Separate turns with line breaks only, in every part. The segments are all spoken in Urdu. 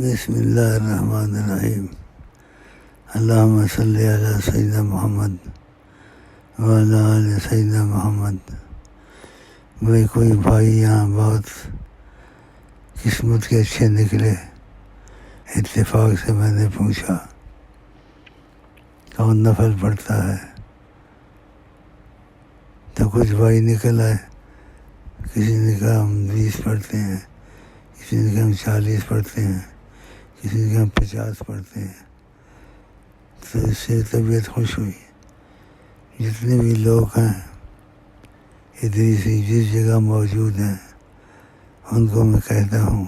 بسم اللہ الرحمن الرحیم اللہم صلی علی سیدنا محمد وعلی آل سیدنا محمد۔ بھائی کوئی بھائی یہاں بہت قسمت کے اچھے نکلے، اتفاق سے میں نے پوچھا کون نفل پڑھتا ہے، تو کچھ بھائی نکل آئے۔ کسی نے کہا ہم 20 پڑھتے ہیں، کسی نے کہا ہم 40 پڑھتے ہیں، کسی نے کہا ہم 50 پڑھتے ہیں۔ تو اس سے طبیعت خوش ہوئی۔ جتنے بھی لوگ ہیں ادریسی جس جگہ موجود ہیں ان کو میں کہتا ہوں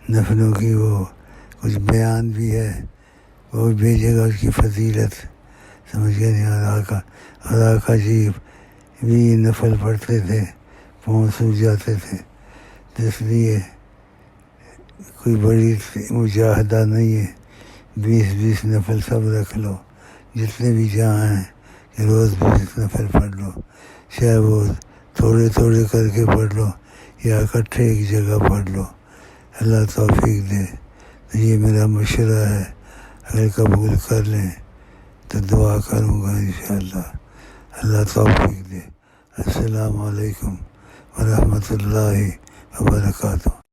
نفلوں کی وہ کچھ بیان بھی ہے، وہ بھی بھیجے گا اس کی فضیلت، سمجھ گئے نہیں؟ اور آقا جی بھی نفل پڑھتے تھے، پاؤں سوج جاتے تھے، تو اس لیے کوئی بڑی مجاہدہ نہیں ہے۔ 20 نفل سب رکھ لو، جتنے بھی جہاں ہیں کہ روز 20 نفل پڑھ لو، چاہے وہ تھوڑے تھوڑے کر کے پڑھ لو یا اکٹھے ایک جگہ پڑھ لو۔ اللہ توفیق دے۔ تو یہ میرا مشورہ ہے، اگر قبول کر لیں تو دعا کروں گا انشاءاللہ۔ اللہ توفیق دے۔ السلام علیکم ورحمۃ اللہ وبرکاتہ۔